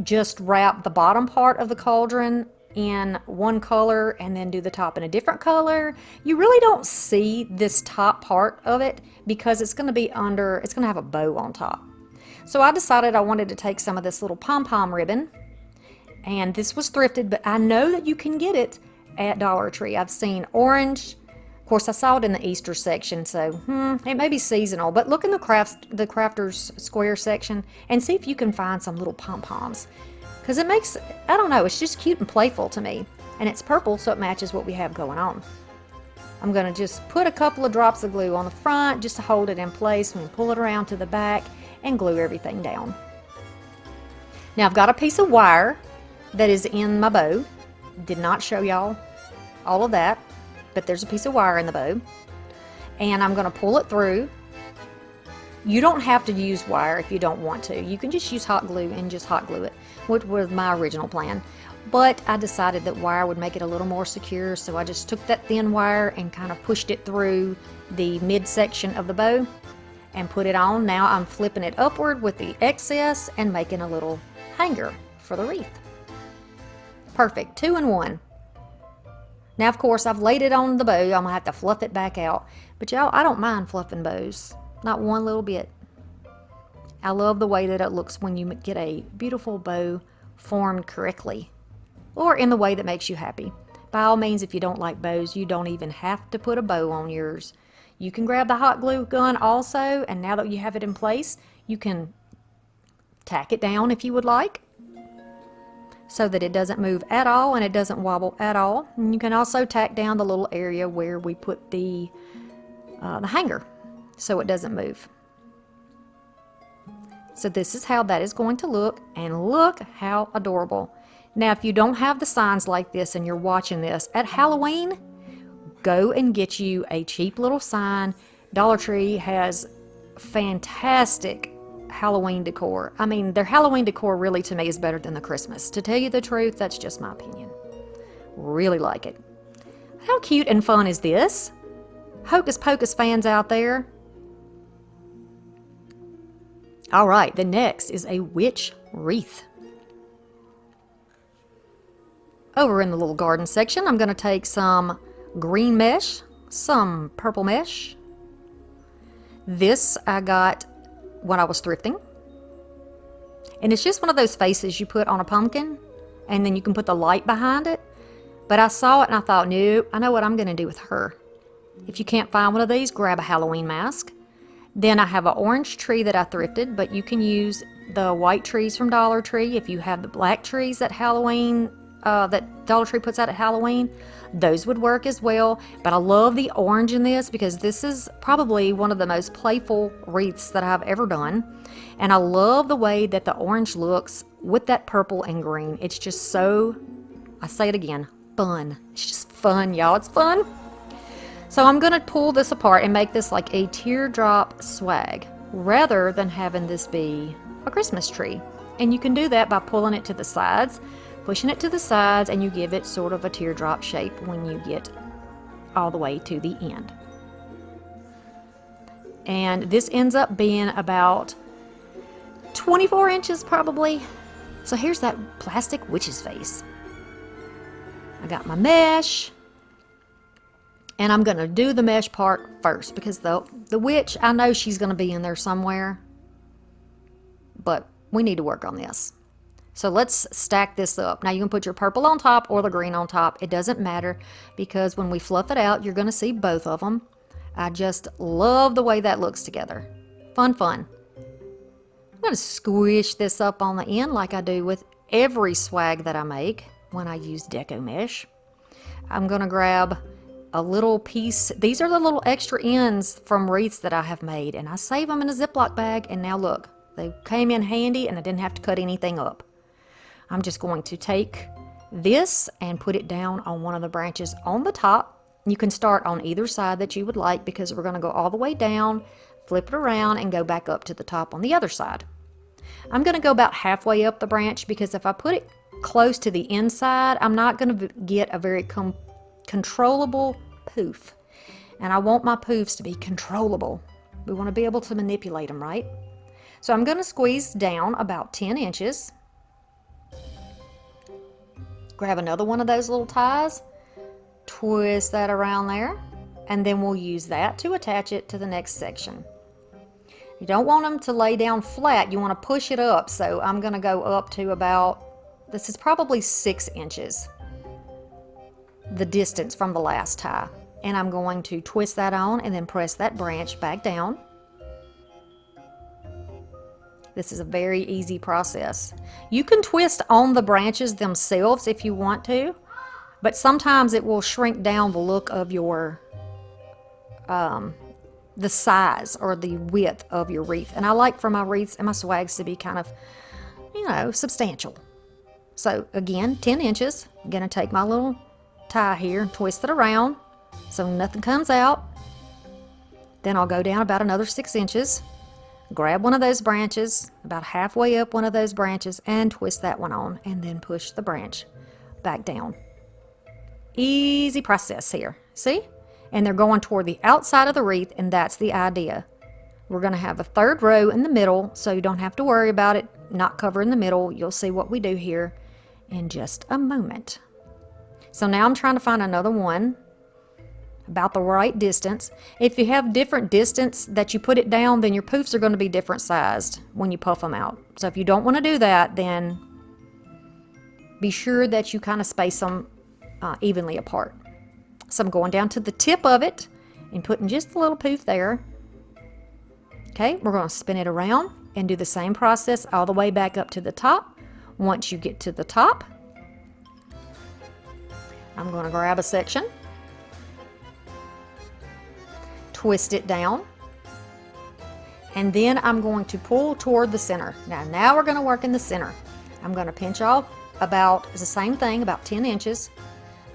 just wrap the bottom part of the cauldron in one color and then do the top in a different color. You really don't see this top part of it because it's going to be under, it's going to have a bow on top. So I decided I wanted to take some of this little pom-pom ribbon, and this was thrifted, but I know that you can get it at Dollar Tree. I've seen orange. Of course, I saw it in the Easter section, so it may be seasonal, but look in the crafters square section and see if you can find some little pom-poms, because it makes, I don't know, it's just cute and playful to me, and it's purple, so it matches what we have going on. I'm going to just put a couple of drops of glue on the front just to hold it in place and pull it around to the back and glue everything down. Now I've got a piece of wire that is in my bow. Did not show y'all all of that, but there's a piece of wire in the bow, and I'm going to pull it through. You don't have to use wire if you don't want to. You can just use hot glue and just hot glue it, which was my original plan. But I decided that wire would make it a little more secure, so I just took that thin wire and kind of pushed it through the midsection of the bow and put it on. Now I'm flipping it upward with the excess and making a little hanger for the wreath. Perfect, 2 in 1. Now, of course, I've laid it on the bow. I'm going to have to fluff it back out. But y'all, I don't mind fluffing bows. Not one little bit. I love the way that it looks when you get a beautiful bow formed correctly, or in the way that makes you happy. By all means, if you don't like bows, you don't even have to put a bow on yours. You can grab the hot glue gun also, and now that you have it in place, you can tack it down if you would like, so that it doesn't move at all and it doesn't wobble at all. And you can also tack down the little area where we put the hanger, so it doesn't move. So this is how that is going to look, and look how adorable. Now, if you don't have the signs like this and you're watching this, at Halloween, go and get you a cheap little sign. Dollar Tree has fantastic Halloween decor. I mean, their Halloween decor really to me is better than the Christmas. To tell you the truth, that's just my opinion. Really like it. How cute and fun is this? Hocus Pocus fans out there. All right, the next is a witch wreath. Over in the little garden section, I'm going to take some green mesh, some purple mesh. This I got when I was thrifting. And it's just one of those faces you put on a pumpkin, and then you can put the light behind it. But I saw it and I thought, no, I know what I'm going to do with her. If you can't find one of these, grab a Halloween mask. Then I have an orange tree that I thrifted, but you can use the white trees from Dollar Tree. If you have the black trees that that Dollar Tree puts out at Halloween, those would work as well. But I love the orange in this because this is probably one of the most playful wreaths that I've ever done. And I love the way that the orange looks with that purple and green. It's just so, I say it again, fun. It's just fun, y'all. It's fun. So I'm going to pull this apart and make this like a teardrop swag rather than having this be a Christmas tree. And you can do that by pulling it to the sides, pushing it to the sides, and you give it sort of a teardrop shape when you get all the way to the end. And this ends up being about 24 inches probably. So here's that plastic witch's face. I got my mesh. And I'm going to do the mesh part first because the witch, I know she's going to be in there somewhere. But we need to work on this. So let's stack this up. Now you can put your purple on top or the green on top. It doesn't matter because when we fluff it out, you're going to see both of them. I just love the way that looks together. Fun, fun. I'm going to squish this up on the end like I do with every swag that I make when I use deco mesh. I'm going to grab a little piece. These are the little extra ends from wreaths that I have made, and I save them in a Ziploc bag, and now look, they came in handy and I didn't have to cut anything up. I'm just going to take this and put it down on one of the branches on the top. You can start on either side that you would like because we're going to go all the way down, flip it around, and go back up to the top on the other side. I'm going to go about halfway up the branch because if I put it close to the inside, I'm not going to get a very controllable poof. And I want my poofs to be controllable. We want to be able to manipulate them, right? So I'm going to squeeze down about 10 inches. Grab another one of those little ties. Twist that around there. And then we'll use that to attach it to the next section. You don't want them to lay down flat. You want to push it up. So I'm going to go up to about, this is probably 6 inches. The distance from the last tie, and I'm going to twist that on and then press that branch back down. This is a very easy process. You can twist on the branches themselves if you want to, but sometimes it will shrink down the look of your the size or the width of your wreath. And I like for my wreaths and my swags to be kind of, you know, substantial. So again, 10 inches. I'm gonna take my little tie here and twist it around so nothing comes out. Then I'll go down about another 6 inches, grab one of those branches, about halfway up one of those branches, and twist that one on, and then push the branch back down. Easy process here, see? And they're going toward the outside of the wreath, and that's the idea. We're going to have a third row in the middle, so you don't have to worry about it not covering the middle. You'll see what we do here in just a moment. So now I'm trying to find another one about the right distance. If you have different distance that you put it down, then your poofs are going to be different sized when you puff them out. So if you don't want to do that, then be sure that you kind of space them evenly apart. So I'm going down to the tip of it and putting just a little poof there. Okay, we're going to spin it around and do the same process all the way back up to the top. Once you get to the top, I'm going to grab a section, twist it down, and then I'm going to pull toward the center. Now we're going to work in the center. I'm going to pinch off about the same thing, about 10 inches.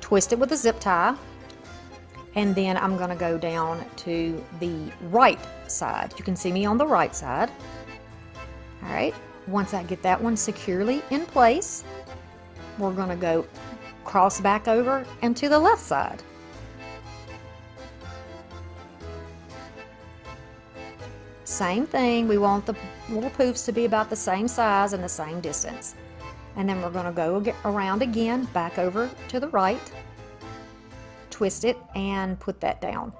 Twist it with a zip tie. And then I'm going to go down to the right side. You can see me on the right side. All right. Once I get that one securely in place, we're going to go cross back over and to the left side. Same thing. We want the little poofs to be about the same size and the same distance. And then we're going to go around again, back over to the right. Twist it and put that down.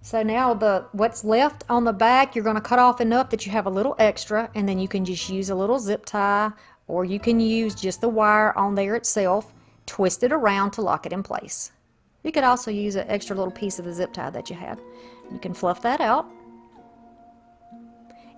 So now what's left on the back, you're going to cut off enough that you have a little extra, and then you can just use a little zip tie, or you can use just the wire on there itself, twist it around to lock it in place. You could also use an extra little piece of the zip tie that you had. You can fluff that out.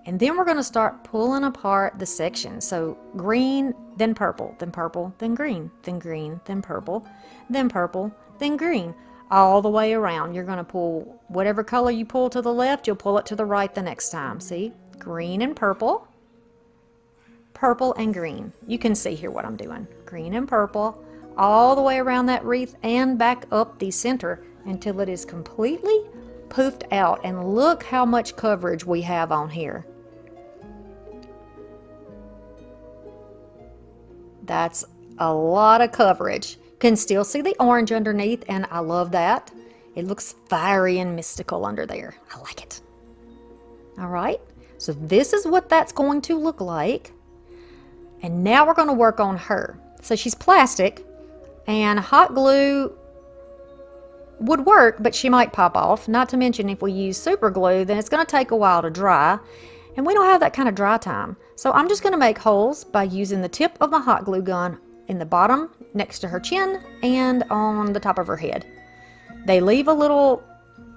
And then we're going to start pulling apart the section. So green, then purple, then purple, then green, then green, then purple, then purple, then green. All the way around. You're going to pull whatever color you pull to the left, you'll pull it to the right the next time. See? Green and purple. Purple and green. You can see here what I'm doing. Green and purple. All the way around that wreath and back up the center until it is completely poofed out. And look how much coverage we have on here. That's a lot of coverage. Can still see the orange underneath, and I love that. It looks fiery and mystical under there. I like it. All right, so this is what that's going to look like. And now we're going to work on her. So she's plastic, and hot glue would work, but she might pop off. Not to mention if we use super glue, then it's going to take a while to dry, and we don't have that kind of dry time. So I'm just going to make holes by using the tip of my hot glue gun in the bottom next to her chin and on the top of her head. They leave a little,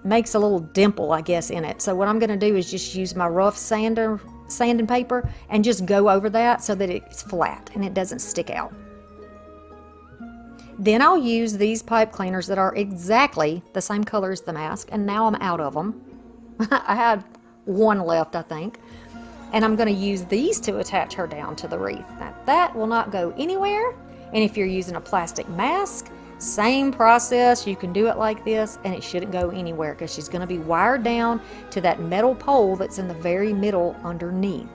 makes a little dimple, I guess, in it. So what I'm going to do is just use my rough sanding paper and just go over that so that it's flat and it doesn't stick out. Then I'll use these pipe cleaners that are exactly the same color as the mask, and now I'm out of them. I had one left, I think. And I'm going to use these to attach her down to the wreath. Now that will not go anywhere. And if you're using a plastic mask, same process. You can do it like this and it shouldn't go anywhere because she's going to be wired down to that metal pole that's in the very middle underneath.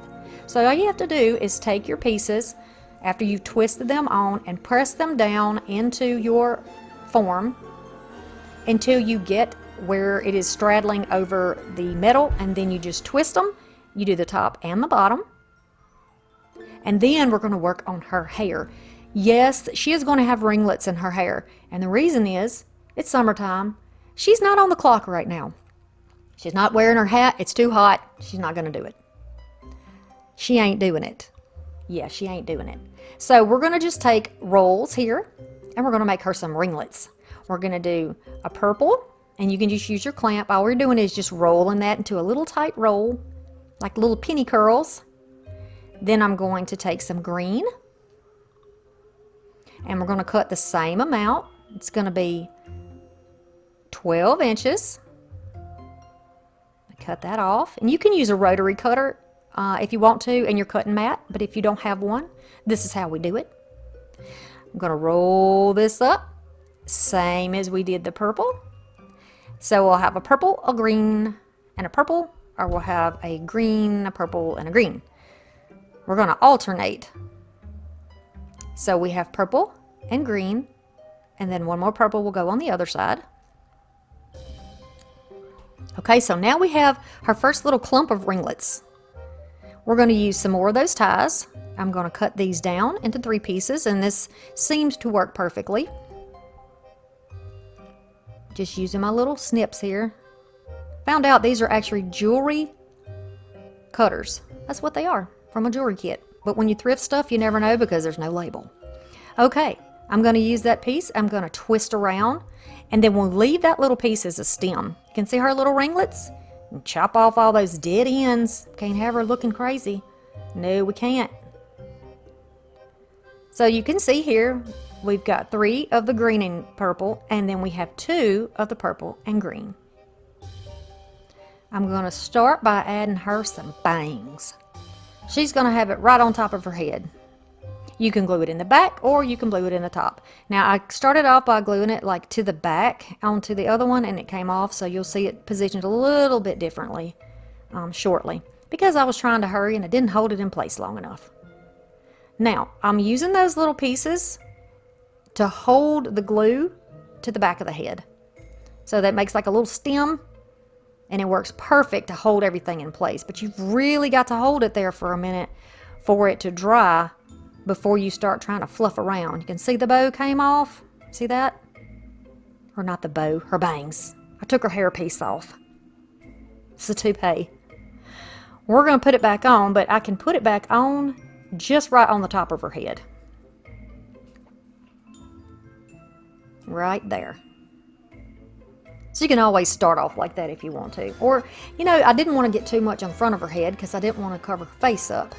So all you have to do is take your pieces after you've twisted them on and press them down into your form until you get where it is straddling over the metal, and then you just twist them. You do the top and the bottom. And then we're going to work on her hair. Yes, she is going to have ringlets in her hair. And the reason is, it's summertime. She's not on the clock right now. She's not wearing her hat. It's too hot. She's not going to do it. She ain't doing it. Yeah, she ain't doing it. So we're going to just take rolls here, and we're going to make her some ringlets. We're going to do a purple, and you can just use your clamp. All we're doing is just rolling that into a little tight roll, like little penny curls. Then I'm going to take some green, and we're going to cut the same amount. It's going to be 12 inches. Cut that off, and you can use a rotary cutter if you want to, and you're cutting mat, but if you don't have one, this is how we do it. I'm going to roll this up, same as we did the purple. So we'll have a purple, a green, and a purple, or we'll have a green, a purple, and a green. We're going to alternate. So we have purple and green, and then one more purple will go on the other side. Okay, so now we have our first little clump of ringlets. We're going to use some more of those ties. I'm going to cut these down into 3 pieces, and this seems to work perfectly. Just using my little snips here. Found out these are actually jewelry cutters. That's what they are, from a jewelry kit. But when you thrift stuff, you never know because there's no label. Okay, I'm going to use that piece. I'm going to twist around, and then we'll leave that little piece as a stem. You can see her little ringlets? And chop off all those dead ends. Can't have her looking crazy. No, we can't. So you can see here, we've got 3 of the green and purple, and then we have 2 of the purple and green. I'm going to start by adding her some bangs. She's going to have it right on top of her head. You can glue it in the back or you can glue it in the top. Now I started off by gluing it like to the back onto the other one, and it came off, so you'll see it positioned a little bit differently shortly, because I was trying to hurry and I didn't hold it in place long enough. Now I'm using those little pieces to hold the glue to the back of the head. So that makes like a little stem, and it works perfect to hold everything in place. But you've really got to hold it there for a minute for it to dry before you start trying to fluff around. You can see the bow came off. See that? Or not the bow, her bangs. I took her hair piece off. It's a toupee. We're going to put it back on, but I can put it back on just right on the top of her head. Right there. So you can always start off like that if you want to. Or, you know, I didn't want to get too much in front of her head because I didn't want to cover her face up.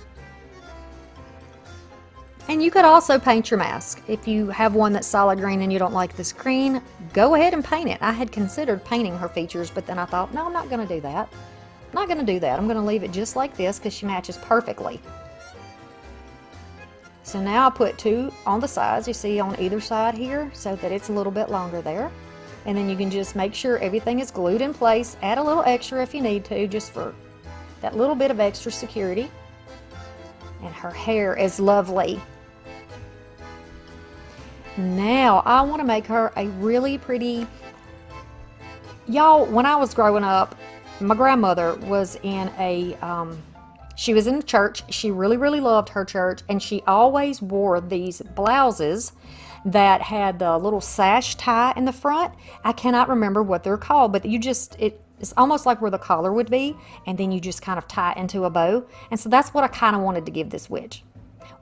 And you could also paint your mask. If you have one that's solid green and you don't like this green, go ahead and paint it. I had considered painting her features, but then I thought, no, I'm not going to do that. I'm not going to do that. I'm going to leave it just like this because she matches perfectly. So now I put 2 on the sides, you see on either side here, so that it's a little bit longer there. And then you can just make sure everything is glued in place. Add a little extra if you need to, just for that little bit of extra security. And her hair is lovely. Now I want to make her a really pretty... Y'all, when I was growing up, my grandmother was in a... she was in church. She really, really loved her church, and she always wore these blouses that had the little sash tie in the front. I cannot remember what they're called, but you just, it's almost like where the collar would be, and then you just kind of tie it into a bow. And so that's what I kind of wanted to give this witch.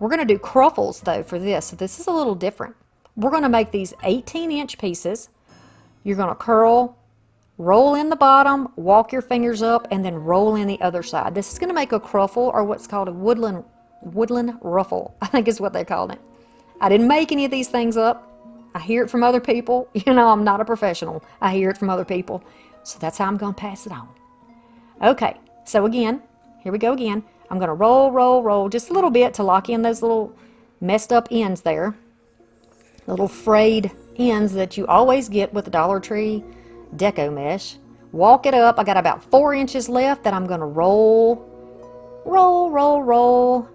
We're going to do cruffles though for this, so this is a little different. We're going to make these 18-inch pieces. You're going to curl, roll in the bottom, walk your fingers up, and then roll in the other side. This is going to make a cruffle, or what's called a woodland ruffle, I think is what they called it. I didn't make any of these things up. I hear it from other people. You know, I'm not a professional. I hear it from other people. So that's how I'm going to pass it on. Okay, so again, here we go again. I'm going to roll, roll, roll just a little bit to lock in those little messed up ends there. Little frayed ends that you always get with the Dollar Tree deco mesh. Walk it up. I got about 4 inches left that I'm going to roll, roll, roll, roll,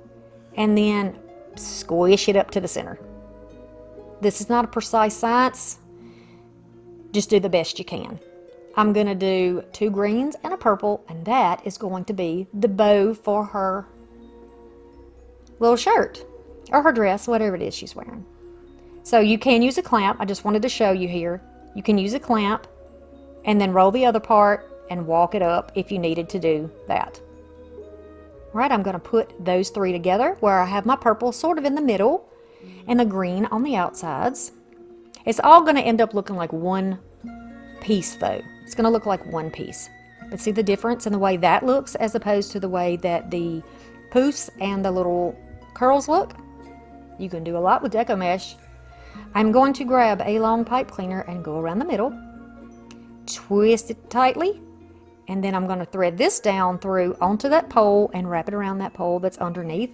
and then squish it up to the center. This is not a precise science. Just do the best you can. I'm going to do 2 greens and a purple, and that is going to be the bow for her little shirt or her dress, whatever it is she's wearing. So you can use a clamp. I just wanted to show you here. You can use a clamp and then roll the other part and walk it up if you needed to do that. Right, I'm going to put those 3 together where I have my purple sort of in the middle and the green on the outsides. It's all going to end up looking like one piece though. It's going to look like one piece. But see the difference in the way that looks as opposed to the way that the poofs and the little curls look? You can do a lot with deco mesh. I'm going to grab a long pipe cleaner and go around the middle, twist it tightly, and then I'm going to thread this down through onto that pole and wrap it around that pole that's underneath.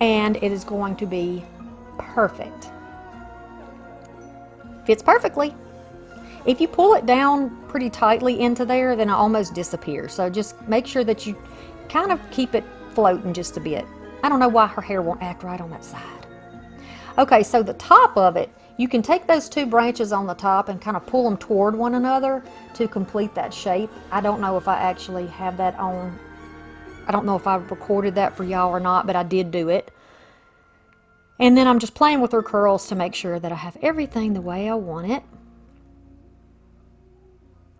And it is going to be perfect. Fits perfectly. If you pull it down pretty tightly into there, then it almost disappears. So just make sure that you kind of keep it floating just a bit. I don't know why her hair won't act right on that side. Okay, so the top of it, you can take those 2 branches on the top and kind of pull them toward one another to complete that shape. I don't know if I actually have that on. I don't know if I recorded that for y'all or not, but I did do it. And then I'm just playing with her curls to make sure that I have everything the way I want it.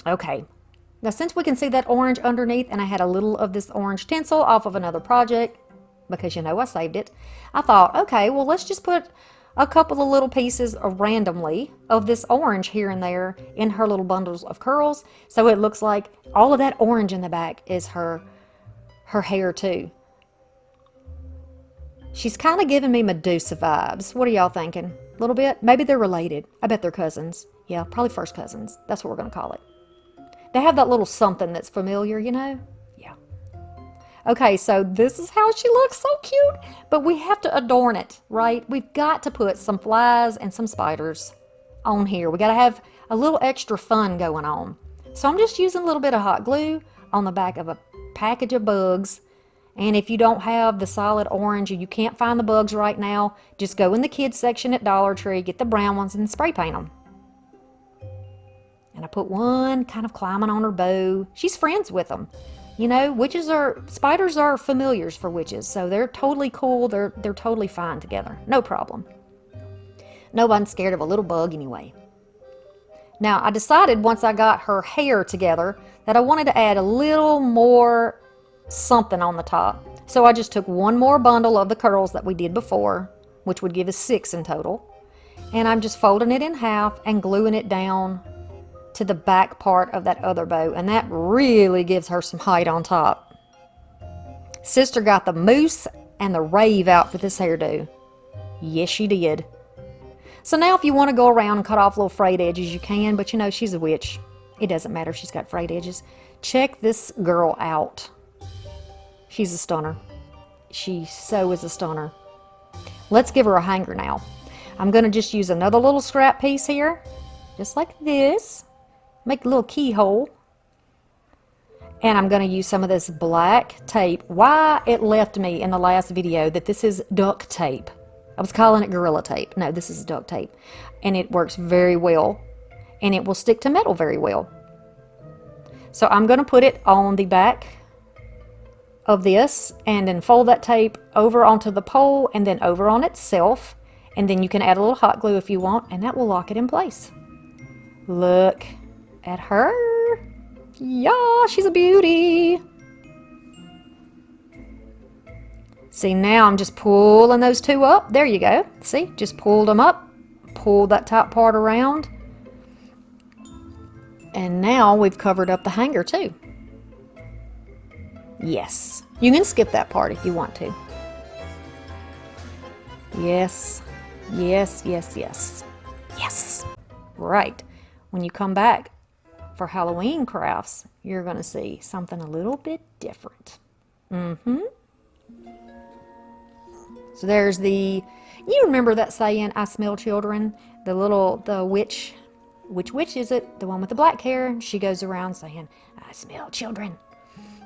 Okay, now since we can see that orange underneath, and I had a little of this orange tinsel off of another project, because you know I saved it, I thought, okay, well let's just put a couple of little pieces of randomly of this orange here and there in her little bundles of curls, so it looks like all of that orange in the back is her hair too. She's kind of giving me Medusa vibes. What are y'all thinking? A little bit? Maybe they're related. I bet they're cousins. Yeah, probably first cousins. That's what we're going to call it. They have that little something that's familiar, you know? Yeah. Okay, so this is how she looks. So cute. But we have to adorn it, right? We've got to put some flies and some spiders on here. We got to have a little extra fun going on. So I'm just using a little bit of hot glue on the back of a package of bugs. And if you don't have the solid orange or you can't find the bugs right now, just go in the kids section at Dollar Tree, get the brown ones and spray paint them. And I put one kind of climbing on her bow. She's friends with them. You know, spiders are familiars for witches, so they're totally cool. They're totally fine together. No problem. Nobody's scared of a little bug anyway. Now, I decided once I got her hair together that I wanted to add a little more something on the top. So I just took one more bundle of the curls that we did before, which would give us 6 in total. And I'm just folding it in half and gluing it down to the back part of that other bow, and that really gives her some height on top. Sister got the moose and the rave out for this hairdo. Yes, she did. So now if you want to go around and cut off little frayed edges, you can, but you know, she's a witch. It doesn't matter if she's got frayed edges. Check this girl out. She's a stunner. She so is a stunner. Let's give her a hanger now. I'm going to just use another little scrap piece here, just like this. Make a little keyhole. And I'm going to use some of this black tape. Why it left me in the last video that this is duct tape. I was calling it Gorilla Tape. No, this is duct tape. And it works very well. And it will stick to metal very well. So I'm going to put it on the back of this and then fold that tape over onto the pole and then over on itself. And then you can add a little hot glue if you want, and that will lock it in place. Look at her. Yeah, she's a beauty. See, now I'm just pulling those two up. There you go. See, just pulled them up. Pulled that top part around. And now we've covered up the hanger too. Yes. You can skip that part if you want to. Yes. Yes, yes, yes. Yes. Right. When you come back for Halloween crafts, you're going to see something a little bit different. So there's you remember that saying, I smell children? The witch, which witch is it? The one with the black hair. She goes around saying, I smell children.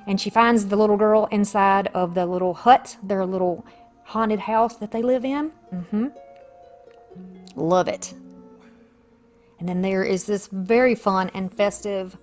And she finds the little girl inside of the little hut, their little haunted house that they live in. Love it. And then there is this very fun and festive